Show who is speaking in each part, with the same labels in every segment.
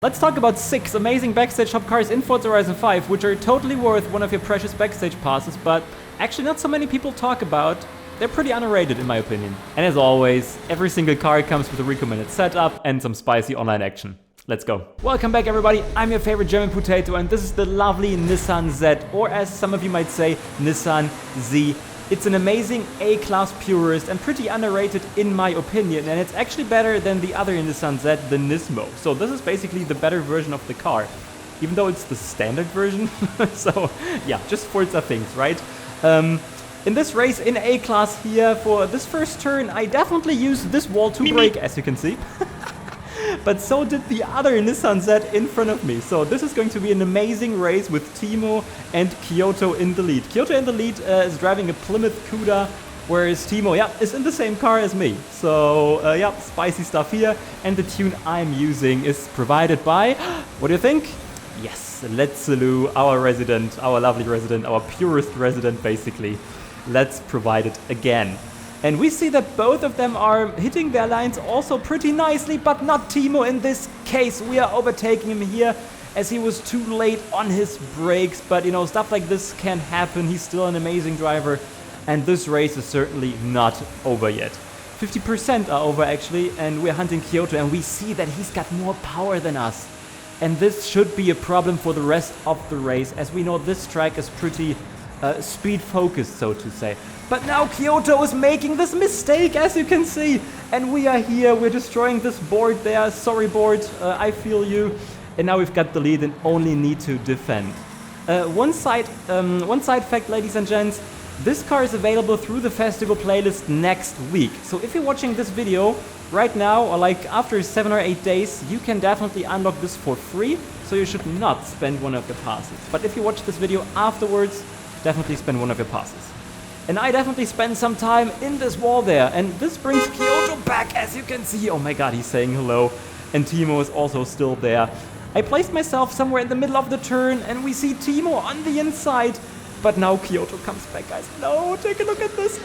Speaker 1: Let's talk about 6 amazing Backstage Shop cars in Forza Horizon 5, which are totally worth one of your precious Backstage passes, but actually not so many people talk about. They're pretty underrated in my opinion. And as always, every single car comes with a recommended setup and some spicy online action. Let's go. Welcome back everybody, I'm your favorite German potato and this is the lovely Nissan Z, or as some of you might say, Nissan Z. It's an amazing A-class purist and pretty underrated in my opinion, and it's actually better than the other Nissan Z, the Nismo. So this is basically the better version of the car, even though it's the standard version. So yeah, just Forza things, right? In this race in A-class here, for this first turn, I definitely used this wall to brake, as you can see. But so did the other Nissan Z in front of me. So this is going to be an amazing race with Timo and Kyoto in the lead. Kyoto in the lead is driving a Plymouth Cuda, whereas Timo, yeah, is in the same car as me. So yeah, spicy stuff here. And the tune I'm using is provided by, what do you think? Yes, Let's Salute, our resident, our lovely resident, our purest resident basically. Let's provide it again. And we see that both of them are hitting their lines also pretty nicely, but not Timo in this case. We are overtaking him here as he was too late on his brakes. But you know, stuff like this can happen. He's still an amazing driver. And this race is certainly not over yet. 50% are over actually, and we're hunting Kyoto and we see that he's got more power than us. And this should be a problem for the rest of the race, as we know this track is pretty speed focused, so to say. But now Kyoto is making this mistake, as you can see. And we are here, we're destroying this board there. Sorry board, I feel you. And now we've got the lead and only need to defend. One side fact, ladies and gents. This car is available through the festival playlist next week. So if you're watching this video right now, or like after 7 or 8 days, you can definitely unlock this for free. So you should not spend one of your passes. But if you watch this video afterwards, definitely spend one of your passes. And I definitely spend some time in this wall there. And this brings Kyoto back, as you can see. Oh my god, he's saying hello. And Timo is also still there. I placed myself somewhere in the middle of the turn and we see Timo on the inside. But now Kyoto comes back, guys. No, take a look at this.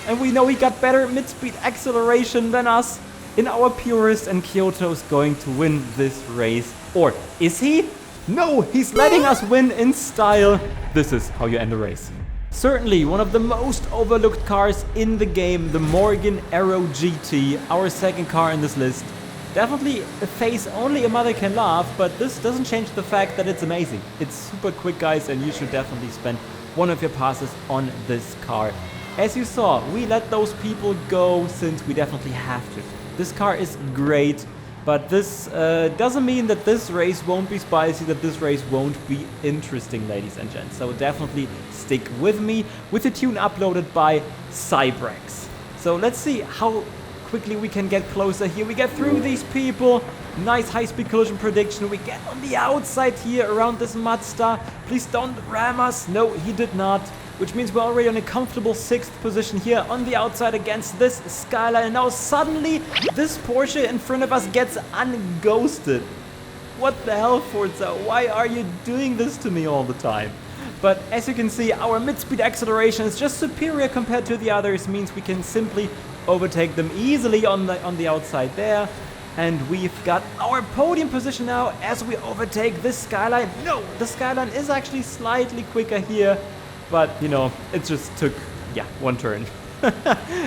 Speaker 1: And we know he got better mid-speed acceleration than us in our purist. And Kyoto is going to win this race. Or is he? No, he's letting us win in style. This is how you end a race. Certainly one of the most overlooked cars in the game, the Morgan Aero GT, our second car in this list. Definitely a face only a mother can laugh, but this doesn't change the fact that it's amazing. It's super quick, guys, and you should definitely spend one of your passes on this car. As you saw, we let those people go since we definitely have to. This car is great. But this doesn't mean that this race won't be spicy, that this race won't be interesting, ladies and gents. So definitely stick with me with the tune uploaded by Cybrex. So let's see how quickly we can get closer here. We get through these people. Nice high-speed collision prediction. We get on the outside here around this Mazda. Please don't ram us. No, he did not. Which means we're already on a comfortable 6th position here on the outside against this Skyline. And now suddenly this Porsche in front of us gets unghosted. What the hell, Forza? Why are you doing this to me all the time? But as you can see, our mid-speed acceleration is just superior compared to the others. Means we can simply overtake them easily on the outside there. And we've got our podium position now as we overtake this Skyline. No, the Skyline is actually slightly quicker here. But, you know, it just took, yeah, one turn.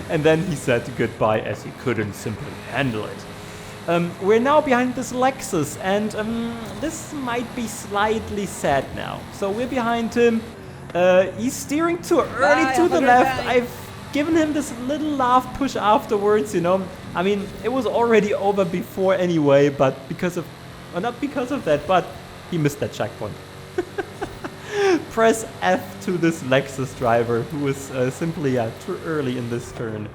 Speaker 1: And then he said goodbye as he couldn't simply handle it. We're now behind this Lexus, and this might be slightly sad now. So we're behind him. He's steering too early to the left. I've given him this little laugh push afterwards, you know. I mean, it was already over before anyway, but because of, well, not because of that, but he missed that checkpoint. Press F to this Lexus driver who is simply too early in this turn.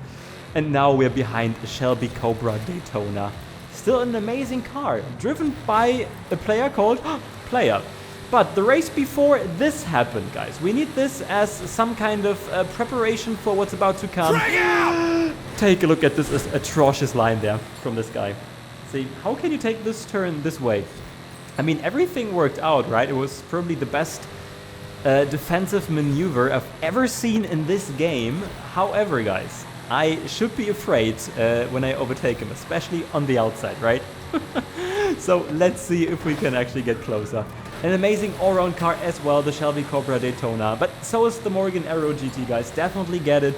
Speaker 1: And now we're behind a Shelby Cobra Daytona. Still an amazing car, driven by a player called Player. But the race before this happened, guys. We need this as some kind of preparation for what's about to come. Take a look at this atrocious line there from this guy. See, how can you take this turn this way? I mean, everything worked out, right? It was probably the best defensive maneuver I've ever seen in this game. However, guys, I should be afraid when I overtake him, especially on the outside, right? So let's see if we can actually get closer. An amazing all-round car as well, the Shelby Cobra Daytona. But so is the Morgan Aero GT, guys. Definitely get it.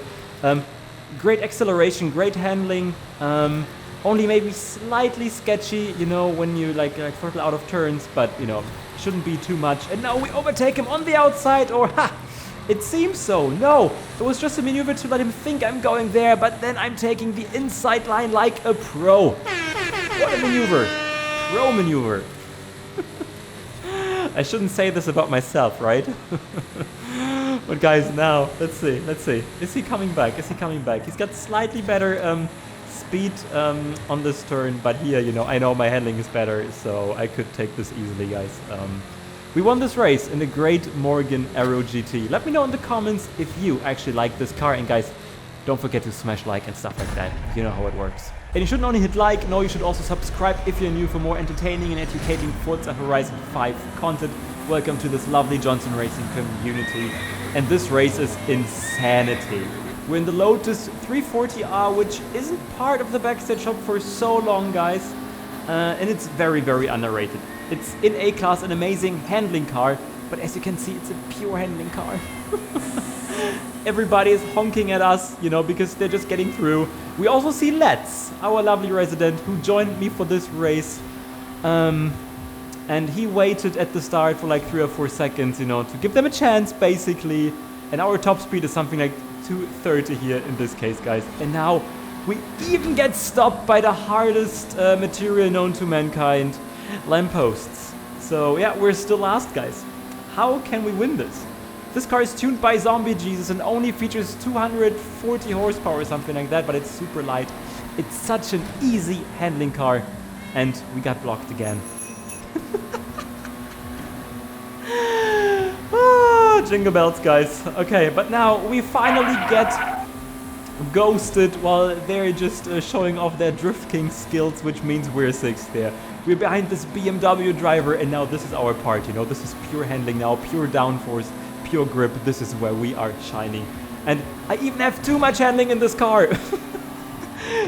Speaker 1: Great acceleration, great handling. Only maybe slightly sketchy, you know, when you like throttle out of turns. But, you know, shouldn't be too much. And now we overtake him on the outside. Or, ha! It seems so. No, it was just a maneuver to let him think I'm going there. But then I'm taking the inside line like a pro. What a maneuver. Pro maneuver. I shouldn't say this about myself, right? But guys, now, let's see. Is he coming back? He's got slightly better speed on this turn, but here, you know, I know my handling is better, so I could take this easily, guys. We won this race in the great Morgan Aero GT. Let me know in the comments if you actually like this car, and guys, don't forget to smash like and stuff like that. You know how it works. And you shouldn't only hit like, no, you should also subscribe if you're new for more entertaining and educating Forza Horizon 5 content. Welcome to this lovely Johnson Racing community. And this race is insanity. We're in the Lotus 340R, which isn't part of the Backstage Shop for so long, guys. And it's very, very underrated. It's in A-Class, an amazing handling car. But as you can see, it's a pure handling car. Everybody is honking at us, you know, because they're just getting through. We also see Let's, our lovely resident, who joined me for this race. And he waited at the start for like 3 or 4 seconds, you know, to give them a chance, basically. And our top speed is something like 230 here in this case, guys. And now we even get stopped by the hardest material known to mankind, lampposts. So yeah, we're still last, guys. How can we win this? This car is tuned by Zombie Jesus and only features 240 horsepower or something like that, but it's super light. It's such an easy handling car. And we got blocked again. Jingle bells, guys. Okay, but now we finally get ghosted while they're just showing off their Drift King skills, which means we're 6th there. We're behind this BMW driver, and now this is our part, you know. This is pure handling now, pure downforce, pure grip. This is where we are shining. And I even have too much handling in this car.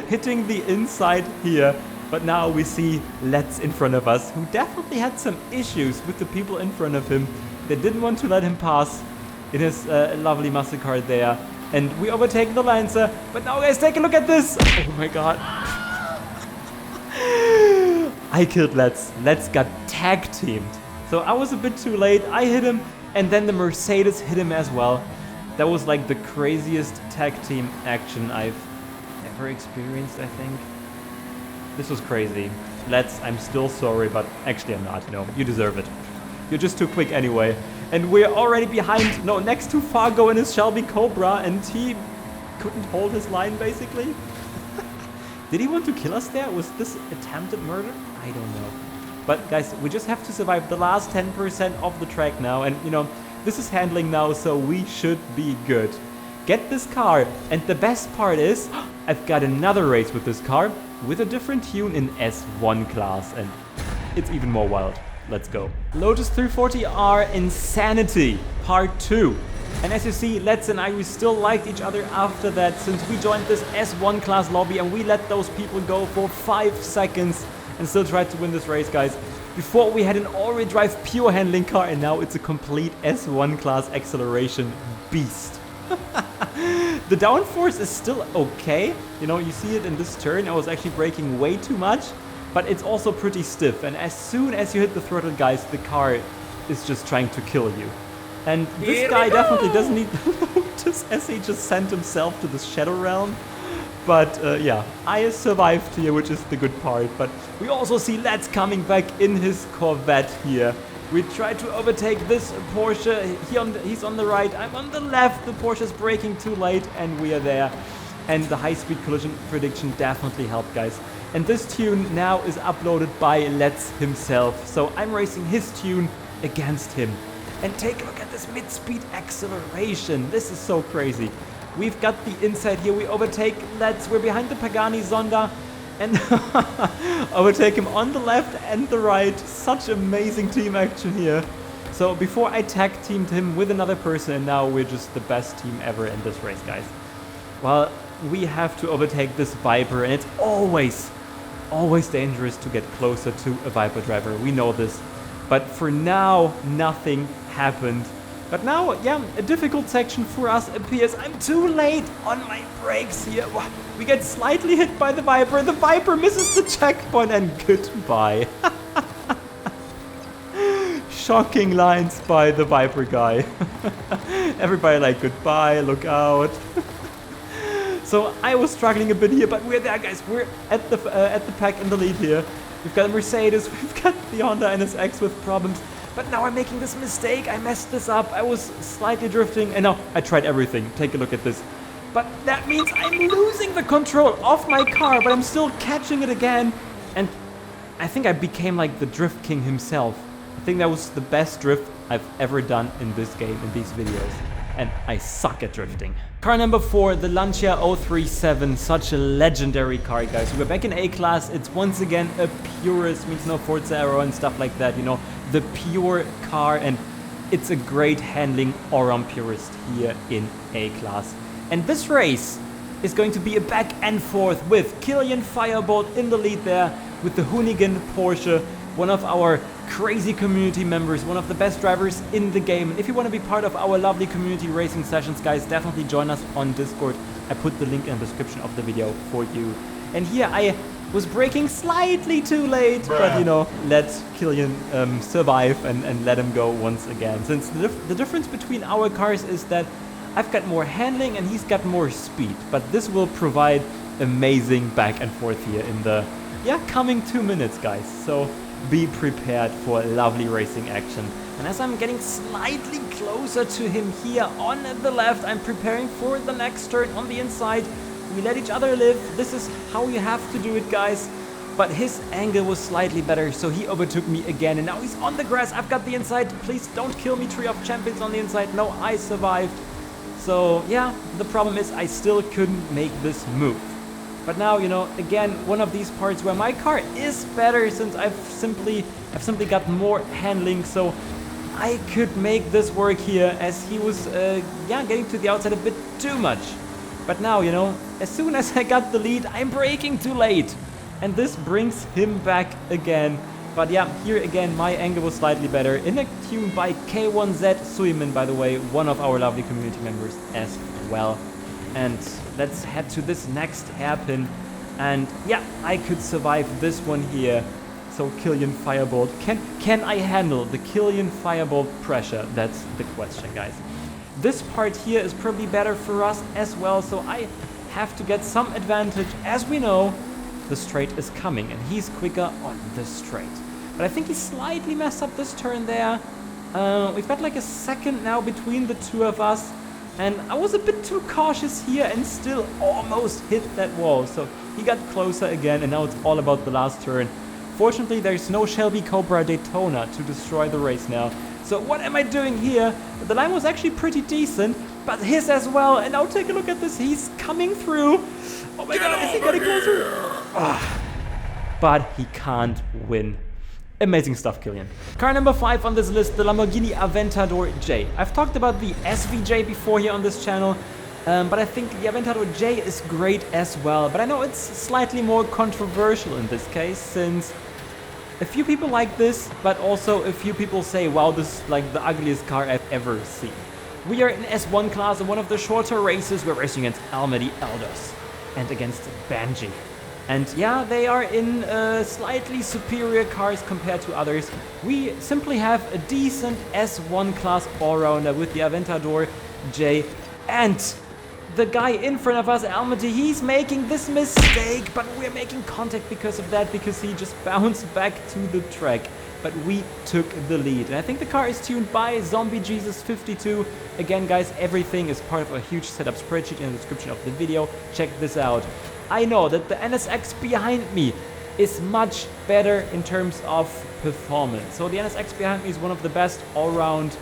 Speaker 1: Hitting the inside here. But now we see Let's in front of us, who definitely had some issues with the people in front of him. They didn't want to let him pass in his lovely muscle car there. And we overtake the Lancer. But now, guys, take a look at this. Oh my god. I killed Let's. Let's got tag teamed. So I was a bit too late. I hit him, and then the Mercedes hit him as well. That was like the craziest tag team action I've ever experienced, I think. This was crazy. Let's, I'm still sorry, but actually I'm not. No, you deserve it. You're just too quick anyway. And we're already behind, no, next to Fargo in his Shelby Cobra, and he couldn't hold his line, basically. Did he want to kill us there? Was this attempted murder? I don't know. But guys, we just have to survive the last 10% of the track now. And, you know, this is handling now, so we should be good. Get this car. And the best part is, I've got another race with this car with a different tune in S1 class. And it's even more wild. Let's go. Lotus 340R Insanity Part 2. And as you see, Let's and I, we still liked each other after that, since we joined this S1 class lobby and we let those people go for 5 seconds and still tried to win this race, guys. Before we had an all-wheel drive pure handling car, and now it's a complete S1 class acceleration beast. The downforce is still okay. You know, you see it in this turn. I was actually braking way too much, but it's also pretty stiff. And as soon as you hit the throttle, guys, the car is just trying to kill you. And this guy definitely doesn't need Lotus, as he just sent himself to the Shadow Realm. But yeah, I survived here, which is the good part. But we also see Let's coming back in his Corvette here. We try to overtake this Porsche. He's on the right, I'm on the left. The Porsche's braking too late, and we are there. And the high-speed collision prediction definitely helped, guys. And this tune now is uploaded by Let's himself. So I'm racing his tune against him. And take a look at this mid-speed acceleration. This is so crazy. We've got the inside here. We overtake Let's. We're behind the Pagani Zonda. And overtake him on the left and the right. Such amazing team action here. So before I tag teamed him with another person, and now we're just the best team ever in this race, guys. Well, we have to overtake this Viper, and it's always always dangerous to get closer to a Viper driver. We know this. But for now, nothing happened. But now, yeah, a difficult section for us appears. I'm too late on my brakes here. We get slightly hit by the Viper. The Viper misses the checkpoint and goodbye. Shocking lines by the Viper guy. Everybody like, goodbye, look out. So I was struggling a bit here, but we're there, guys. We're at the pack in the lead here. We've got a Mercedes, we've got the Honda NSX with problems. But now I'm making this mistake. I messed this up. I was slightly drifting, and now I tried everything. Take a look at this. But that means I'm losing the control of my car, but I'm still catching it again. And I think I became like the drift king himself. I think that was the best drift I've ever done in this game, in these videos. And I suck at drifting. Car number 4, the Lancia 037, such a legendary car, guys. We're back in A-Class. It's once again a purist, means no Forza Aero and stuff like that, you know, the pure car, and it's a great handling all-round purist here in A-Class. And this race is going to be a back and forth with Killian Firebolt in the lead there, with the Hoonigan Porsche, one of our crazy community members, one of the best drivers in the game. And if you want to be part of our lovely community racing sessions, guys, definitely join us on Discord. I put the link in the description of the video for you. And here I was braking slightly too late, but you know, let Killian survive and let him go once again. Since the difference between our cars is that I've got more handling and he's got more speed, but this will provide amazing back and forth here in the coming 2 minutes, guys. So be prepared for lovely racing action. And as I'm getting slightly closer to him here on the left, I'm preparing for the next turn on the inside. We let each other live. This is how you have to do it, guys. But his angle was slightly better, so he overtook me again. And now he's on the grass. I've got the inside. Please don't kill me, Tree of Champions on the inside. No, I survived. So yeah, the problem is I still couldn't make this move. But now, you know, again, one of these parts where my car is better, since I've simply got more handling, so I could make this work here, as he was getting to the outside a bit too much. But now, you know, as soon as I got the lead, I'm braking too late, and this brings him back again. But yeah, here again my angle was slightly better, in a tune by K1Z Suimin, by the way, one of our lovely community members as well. And let's head to this next hairpin, and yeah, I could survive this one here. So Killian Firebolt, can I handle the Killian Firebolt pressure? That's the question, guys. This part here is probably better for us as well, so I have to get some advantage. As we know, the straight is coming and he's quicker on the straight. But I think he slightly messed up this turn there. We've got like a second now between the two of us. And I was a bit too cautious here and still almost hit that wall. So he got closer again, and now it's all about the last turn. Fortunately, there's no Shelby Cobra Daytona to destroy the race now. So what am I doing here? The line was actually pretty decent, but his as well. And now take a look at this. He's coming through. Oh my god, is he getting closer? But he can't win. Amazing stuff, Killian. Car number 5 on this list, the Lamborghini Aventador J. I've talked about the SVJ before here on this channel, but I think the Aventador J is great as well. But I know it's slightly more controversial in this case, since a few people like this, but also a few people say, wow, this is like the ugliest car I've ever seen. We are in S1 class in one of the shorter races. We're racing against Almedy Eldos and against Banji. And yeah, they are in slightly superior cars compared to others. We simply have a decent S1 class all-rounder with the Aventador J. And the guy in front of us, Almaty, he's making this mistake, but we're making contact because of that, because he just bounced back to the track. But we took the lead. And I think the car is tuned by Zombie Jesus 52. Again, guys, everything is part of a huge setup spreadsheet in the description of the video. Check this out. I know that the NSX behind me is much better in terms of performance. So the NSX behind me is one of the best all-round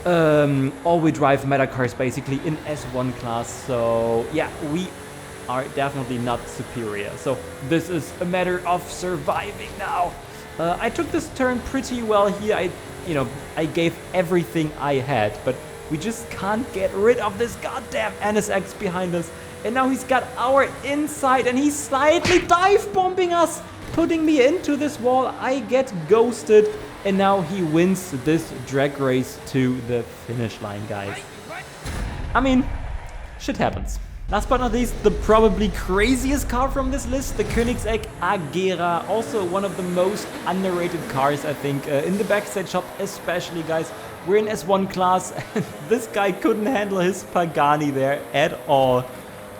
Speaker 1: all-wheel drive meta cars basically in S1 class. So yeah, we are definitely not superior. So this is a matter of surviving now. I took this turn pretty well here. I gave everything I had, but we just can't get rid of this goddamn NSX behind us. And now he's got our inside and he's slightly dive bombing us. putting me into this wall. I get ghosted, and now he wins this drag race to the finish line, guys. I mean, shit happens. Last but not least, the probably craziest car from this list, the Koenigsegg Agera. Also one of the most underrated cars, I think, in the Backstage Shop, especially, guys. We're in S1 class, and this guy couldn't handle his Pagani there at all.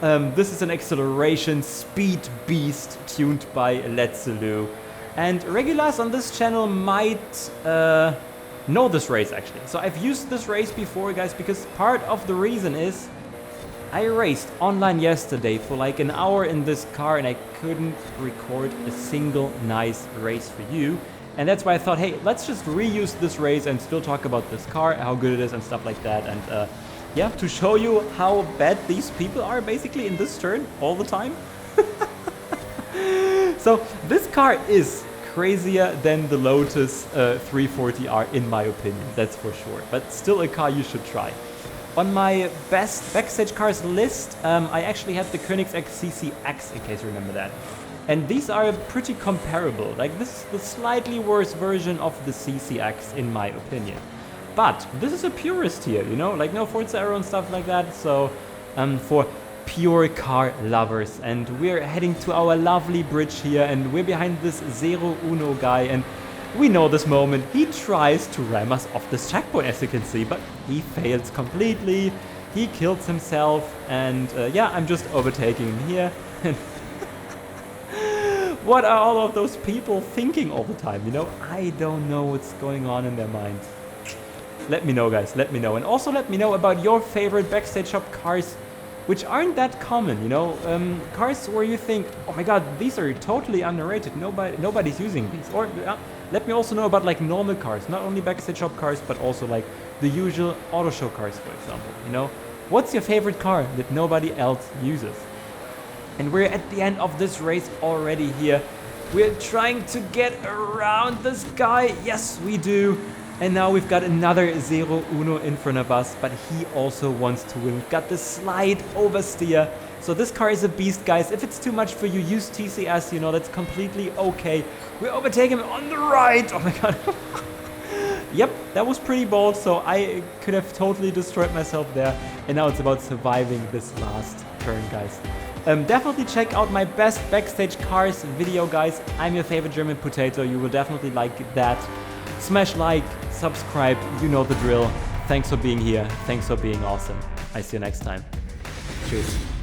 Speaker 1: This is an acceleration speed beast tuned by Letzelu. And regulars on this channel might know this race, actually. So I've used this race before, guys, because part of the reason is I raced online yesterday for like an hour in this car, and I couldn't record a single nice race for you. And that's why I thought, hey, let's just reuse this race and still talk about this car, how good it is and stuff like that. And yeah, to show you how bad these people are basically in this turn all the time. So this car is crazier than the Lotus 340R in my opinion, that's for sure. But still a car you should try. On my best backstage cars list, I actually had the Koenigsegg CCX, in case you remember that. And these are pretty comparable. Like, this is the slightly worse version of the CCX in my opinion. But this is a purist here, you know, like no Forza Aero and stuff like that. So for pure car lovers. And we're heading to our lovely bridge here, and we're behind this 01 guy, and we know this moment. He tries to ram us off this checkpoint, as you can see, but he fails completely. He kills himself, and yeah, I'm just overtaking him here. What are all of those people thinking all the time, you know? I don't know what's going on in their minds. Let me know, guys, let me know. And also let me know about your favorite Backstage Shop cars, which aren't that common, you know? Cars where you think, oh my god, these are totally underrated, nobody's using these. Or let me also know about like normal cars, not only Backstage Shop cars, but also like the usual auto show cars, for example, you know? What's your favorite car that nobody else uses? And we're at the end of this race already here. We're trying to get around this guy. Yes, we do. And now we've got another 01 in front of us, but he also wants to win. We've got the slide oversteer. So this car is a beast, guys. If it's too much for you, use TCS, you know, that's completely okay. We overtake him on the right. Oh my god. Yep, that was pretty bold, so I could have totally destroyed myself there. And now it's about surviving this last turn, guys. Definitely check out my best backstage cars video, guys. I'm your favorite German potato. You will definitely like that. Smash like, subscribe, you know the drill. Thanks for being here. Thanks for being awesome. I see you next time. Cheers.